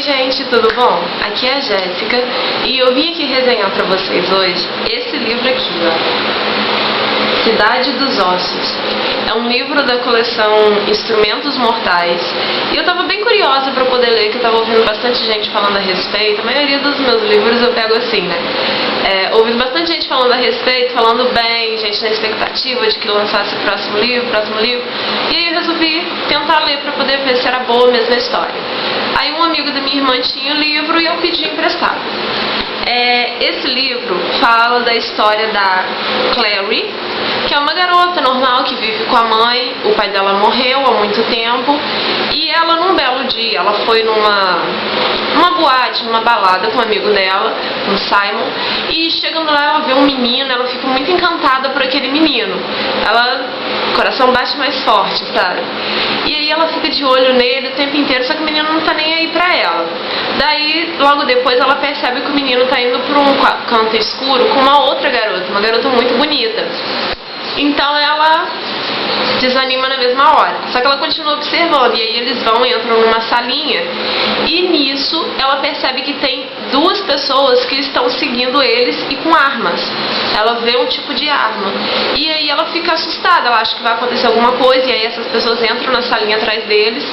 gente, tudo bom? Aqui é a Jéssica e eu vim aqui resenhar pra vocês hoje esse livro aqui, ó, Cidade dos Ossos. É um livro da coleção Instrumentos Mortais e eu tava bem curiosa pra poder ler, que eu tava ouvindo bastante gente falando a respeito. A maioria dos meus livros eu pego assim, né? Ouvindo bastante gente falando a respeito, falando bem, gente na expectativa de que lançasse o próximo livro. E aí eu resolvi tentar ler pra poder ver se era boa mesmo a história. Aí um amigo da minha irmã tinha o livro e eu pedi emprestado. Esse livro fala da história da Clary, que é uma garota normal que vive com a mãe. O pai dela morreu há muito tempo e ela, num belo dia, ela foi numa boate, numa balada com um amigo dela, com o Simon, e chegando lá ela vê um menino, ela fica muito encantada por aquele menino. O coração bate mais forte, sabe? E aí ela fica de olho nele o tempo inteiro, só que o menino não tá nem aí pra ela. Daí, logo depois, ela percebe que o menino tá indo por um canto escuro com uma outra garota, uma garota muito bonita. Então ela desanima na mesma hora, só que ela continua observando, e aí eles entram numa salinha, e nisso ela percebe que tem duas pessoas que estão seguindo eles e com armas. Ela vê um tipo de arma, e aí ela fica assustada, ela acha que vai acontecer alguma coisa, e aí essas pessoas entram na salinha atrás deles,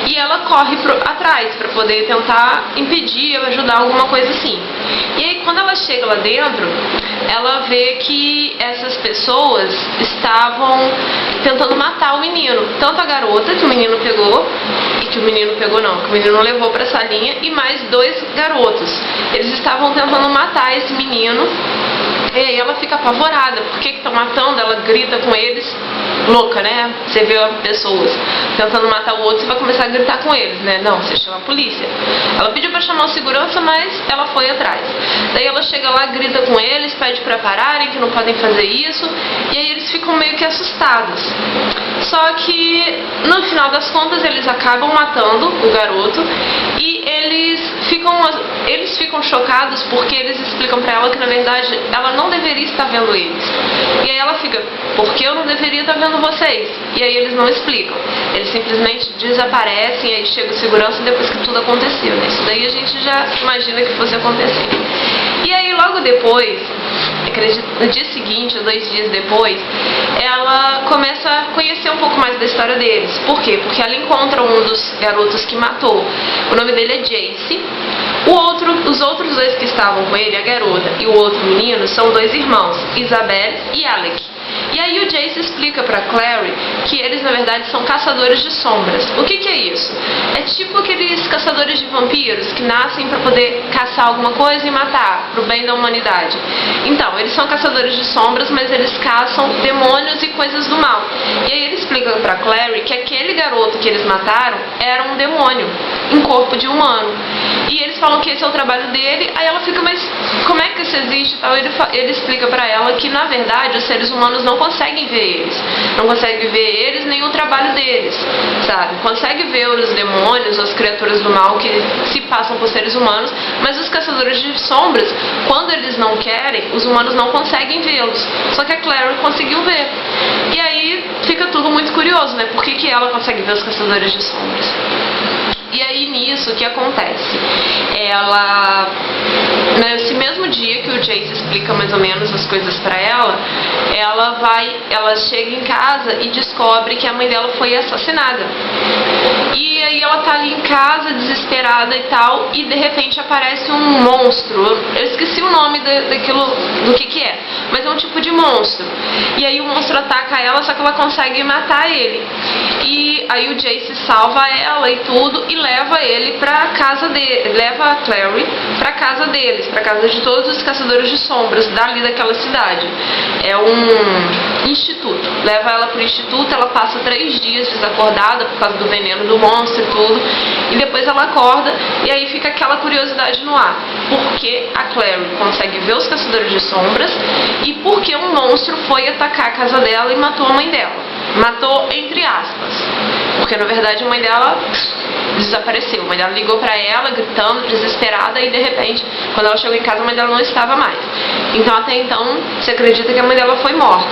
e ela corre atrás para poder tentar impedir ou ajudar alguma coisa assim. E aí quando ela chega lá dentro, ela vê que essas pessoas estavam tentando matar o menino, tanto a garota que o menino pegou, que o menino levou pra salinha, e mais dois garotos. Eles estavam tentando matar esse menino, e aí ela fica apavorada. Por que estão matando? Ela grita com eles, louca, né? Você vê pessoas tentando matar o outro, você vai começar a gritar com eles, né? Não, você chama a polícia. Ela pediu pra chamar o segurança, mas ela foi atrás. Daí ela chega lá, grita com eles, pede pra pararem, que não podem fazer isso, e aí eles ficam meio que assustados. Só que no final das contas eles acabam matando o garoto, e eles ficam chocados porque eles explicam pra ela que na verdade ela não deveria estar vendo eles. E aí ela fica, por que eu não deveria estar vendo vocês? E aí eles não explicam, eles simplesmente desaparecem, e aí chega o segurança depois que tudo aconteceu, né? Isso daí a gente já imagina que fosse acontecer. E aí logo depois, acredito, no dia seguinte ou 2 dias depois, ela começa a conhecer um pouco mais da história deles. Por quê? Porque ela encontra um dos garotos que matou. O nome dele é Jace. Os outros dois que estavam com ele, a garota e o outro menino, são 2 irmãos, Isabelle e Alec. E aí o Jace explica pra Clary que eles na verdade são caçadores de sombras. O que é isso? É tipo aqueles caçadores de vampiros que nascem pra poder caçar alguma coisa e matar, pro bem da humanidade. Então, eles são caçadores de sombras, mas eles caçam demônios e coisas do mal. E aí ele explica pra Clary que aquele garoto que eles mataram era um demônio em corpo de humano. E eles falam que esse é o trabalho dele. Aí ela fica, mas como é que isso existe? Ele explica pra ela que na verdade os seres humanos não conseguem ver eles. Não conseguem ver eles nem o trabalho deles, sabe? Consegue ver os demônios, as criaturas do mal que se passam por seres humanos, mas os caçadores de sombras, quando eles não querem, os humanos não conseguem vê-los. Só que a Clary conseguiu ver. E aí fica tudo muito curioso, né? Por que ela consegue ver os caçadores de sombras? E aí nisso, o que acontece? Nesse mesmo dia que o Jace explica mais ou menos as coisas pra ela, ela chega em casa e descobre que a mãe dela foi assassinada. E aí ela tá ali em casa, desesperada e tal, e de repente aparece um monstro. Eu esqueci o nome do que é, mas é um tipo de monstro. E aí o monstro ataca ela, só que ela consegue matar ele. E aí o Jace salva ela e tudo, e leva ele pra casa dele, leva a Clary pra casa deles, pra casa de todos os caçadores de sombras dali daquela cidade. É um instituto. Leva ela pro instituto, ela passa 3 dias desacordada por causa do veneno do monstro e tudo, e depois ela acorda, e aí fica aquela curiosidade no ar. Por que a Clary consegue ver os caçadores de sombras, e por que um monstro foi atacar a casa dela e matou a mãe dela? Matou entre aspas, porque na verdade a mãe dela desapareceu. A mãe dela ligou pra ela, gritando, desesperada, e de repente, quando ela chegou em casa, a mãe dela não estava mais. Então até então, se acredita que a mãe dela foi morta.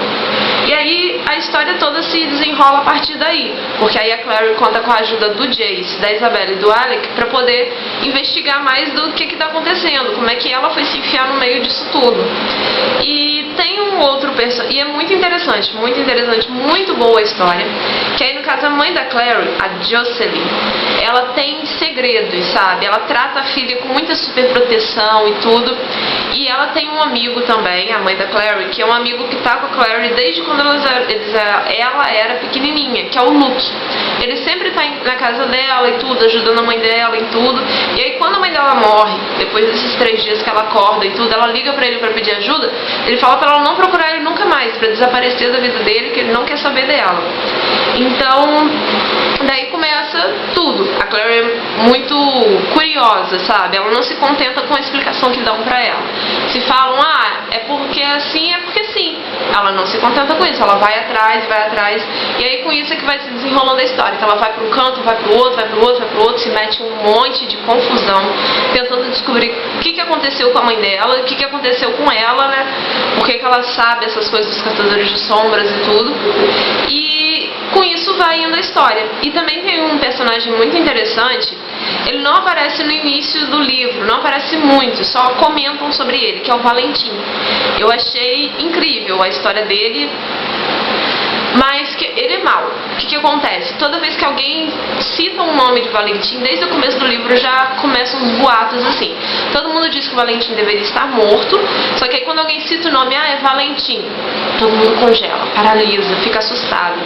E aí a história toda se desenrola a partir daí, porque aí a Clary conta com a ajuda do Jace, da Isabelle e do Alec para poder investigar mais do que está acontecendo, como é que ela foi se enfiar no meio disso tudo. E tem um outro personagem, e é muito interessante, muito boa a história, que aí no caso a mãe da Clary, a Jocelyn, ela tem segredos, sabe? Ela trata a filha com muita superproteção e tudo, e ela tem um amigo também, a mãe da Clary, que é um amigo que tá com a Clary desde quando ela era pequenininha, que é o Luke. Ele sempre tá na casa dela e tudo, ajudando a mãe dela em tudo, e aí quando a mãe dela morre, depois desses 3 dias que ela acorda e tudo, ela liga pra ele pra pedir ajuda, ele fala pra ela não procurar ele nunca mais, pra desaparecer da vida dele, que ele não quer saber dela. Então, daí começa tudo. A Clary é muito curiosa, sabe? Ela não se contenta com a explicação que dão pra ela. Se falam, é porque assim, é porque sim. Ela não se contenta com isso, ela vai atrás, e aí com isso é que vai se desenrolando a história. Então ela vai para um canto, vai pro outro, se mete um monte de confusão, tentando descobrir o que aconteceu com a mãe dela, o que aconteceu com ela, né? Por que ela sabe essas coisas dos caçadores de sombras e tudo. E com isso vai indo a história. E também tem um personagem muito interessante. Ele não aparece no início do livro, não aparece muito, só comentam sobre ele, que é o Valentim. Eu achei incrível a história dele, mas que ele é mau. O que acontece? Toda vez que alguém cita um nome de Valentim, desde o começo do livro já começam uns boatos assim. Todo mundo diz que o Valentim deveria estar morto, só que aí quando alguém cita o nome, é Valentim, todo mundo congela, paralisa, fica assustado.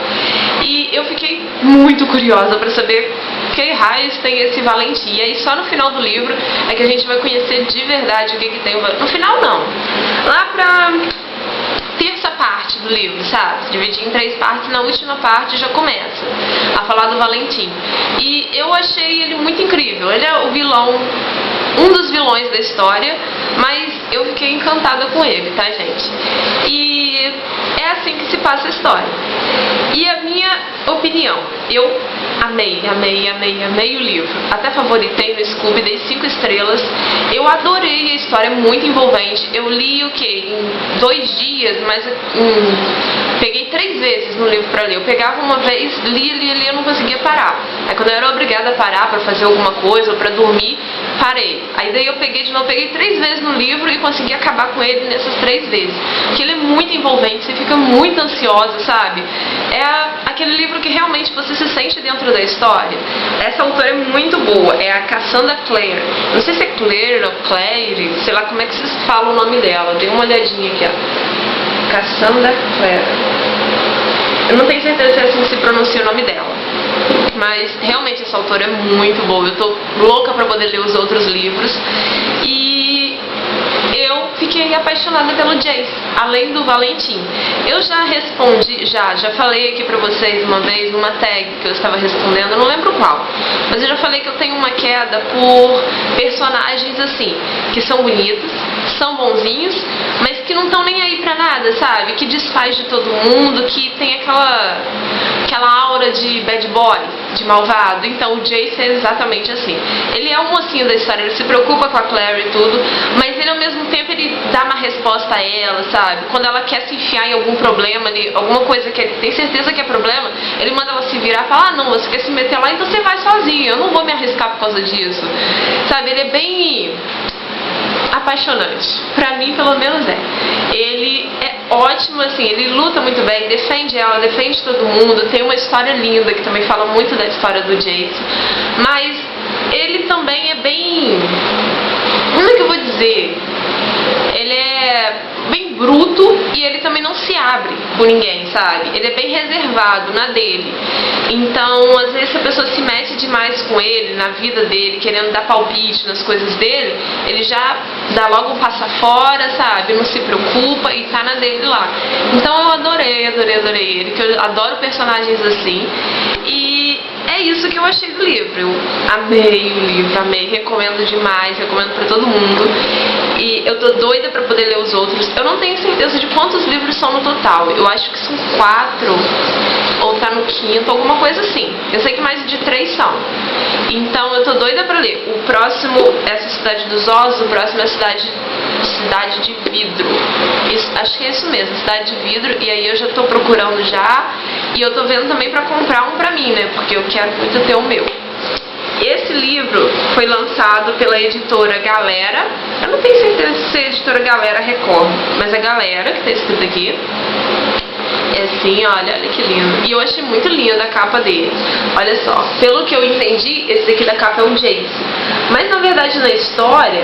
E eu fiquei muito curiosa para saber que raios tem esse Valentim. E aí só no final do livro é que a gente vai conhecer de verdade o que tem o Valentim. No final não, lá pra terça parte do livro, sabe? Dividir em 3 partes, na última parte já começa a falar do Valentim. E eu achei ele muito incrível. Ele é o vilão, um dos vilões da história, mas eu fiquei encantada com ele, tá, gente? E é assim que se passa a história. E a minha opinião, eu amei o livro. Até favoritei no Scooby, dei 5 estrelas. Eu adorei a história, é muito envolvente. Eu li o que? Em 2 dias, mas peguei 3 vezes no livro pra ler. Eu pegava uma vez, li, eu não conseguia parar. Aí quando eu era obrigada a parar pra fazer alguma coisa ou pra dormir, parei. Aí daí eu peguei de novo, peguei 3 vezes no livro e consegui acabar com ele nessas 3 vezes. Porque ele é muito envolvente, você fica muito ansiosa, sabe? É aquele livro que realmente você se sente dentro da história. Essa autora é muito boa, é a Cassandra Clare. Não sei se é Clare ou Claire, sei lá como é que vocês falam o nome dela. Dei uma olhadinha aqui, ó. Cassandra Clare. Eu não tenho certeza se é assim que se pronuncia o nome dela. Mas realmente essa autora é muito boa. Eu tô louca pra poder ler os outros livros. E eu fiquei apaixonada pelo Jace, além do Valentim. Eu já respondi, já falei aqui pra vocês uma vez numa tag que eu estava respondendo, eu não lembro qual, mas eu já falei que eu tenho uma queda por personagens assim, que são bonitos, são bonzinhos, mas que não estão nem aí pra nada, sabe? Que desfaz de todo mundo, que tem aquela aura de bad boy, de malvado. Então o Jace é exatamente assim. Ele é um mocinho da história, ele se preocupa com a Clary e tudo, mas ele ao mesmo tempo ele dá uma resposta a ela, sabe? Quando ela quer se enfiar em algum problema, alguma coisa que ele tem certeza que é problema, ele manda ela se virar e fala, não, você quer se meter lá, então você vai sozinho, eu não vou me arriscar por causa disso. Sabe, ele é bem apaixonante. Pra mim, pelo menos é. Ele é ótimo, assim, ele luta muito bem, defende ela, defende todo mundo, tem uma história linda que também fala muito da história do Jace, mas ele também é bem... como é que eu vou dizer? Ele é bem bruto e ele também não se abre com ninguém, sabe? Ele é bem reservado na dele. Então, às vezes, se a pessoa se mete demais com ele, na vida dele, querendo dar palpite nas coisas dele, ele já dá logo um passa fora, sabe? Não se preocupa e tá na dele lá. Então, eu adorei ele, que eu adoro personagens assim. E é isso que eu achei do livro. Eu amei o livro, amei, recomendo demais, recomendo pra todo mundo. E eu tô doida pra poder ler os outros. Eu não tenho certeza de quantos livros são no total. Eu acho que são 4, ou tá no 5º, alguma coisa assim. Eu sei que mais de 3 são. Então eu tô doida pra ler. O próximo é essa Cidade dos Ossos, o próximo é a Cidade Cidade de Vidro. Acho que é isso mesmo, Cidade de Vidro. E aí eu já tô procurando já. E eu tô vendo também pra comprar um pra mim, né? Porque eu quero muito ter o meu. Esse livro foi lançado pela editora Galera. Eu não tenho certeza se é a editora Galera Record, mas é Galera que tá escrito aqui. É assim, olha que lindo. E eu achei muito linda a capa dele. Olha só, pelo que eu entendi, esse daqui da capa é um Jace. Mas na verdade na história,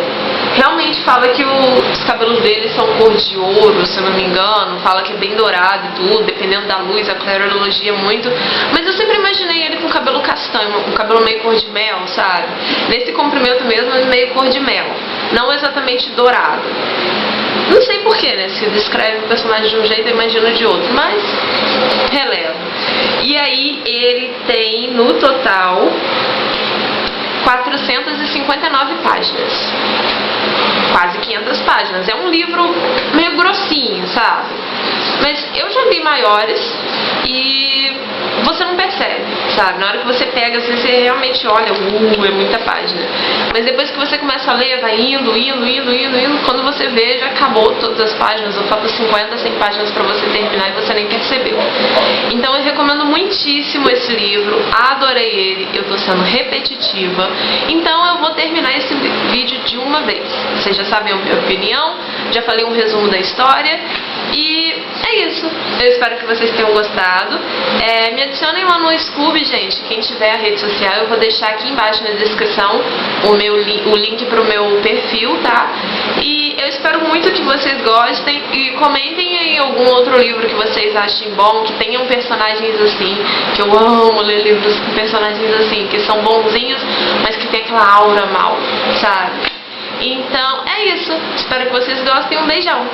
realmente fala que os cabelos dele são cor de ouro, se eu não me engano. Fala que é bem dourado e tudo, dependendo da luz, a Claire elogia muito. Mas eu sempre imaginei ele com cabelo castanho, um cabelo meio cor de mel, sabe? Nesse comprimento mesmo, meio cor de mel. Não exatamente dourado. Não sei porquê, né? Se descreve o personagem de um jeito, eu imagino de outro, mas relevo. E aí ele tem, no total, 459 páginas. Quase 500 páginas. É um livro meio grossinho, sabe? Mas eu já li maiores e você não percebe, sabe? Na hora que você pega, assim, você realmente olha, é muita página. Mas depois que você começa a ler, vai indo. Quando você vê, já acabou todas as páginas, ou falta 50, 100 páginas pra você terminar e você nem percebeu. Então eu recomendo muitíssimo esse livro, adorei ele, eu tô sendo repetitiva. Então eu vou terminar esse vídeo de uma vez. Vocês já sabem a minha opinião, já falei um resumo da história. E é isso. Eu espero que vocês tenham gostado. Me adicionem lá no Scooby, gente. Quem tiver a rede social, eu vou deixar aqui embaixo na descrição o link pro meu perfil, tá? E eu espero muito que vocês gostem. E comentem aí algum outro livro que vocês achem bom, que tenham personagens assim, que eu amo ler livros com personagens assim, que são bonzinhos, mas que tem aquela aura mal, sabe? Então é isso. Espero que vocês gostem. Um beijão.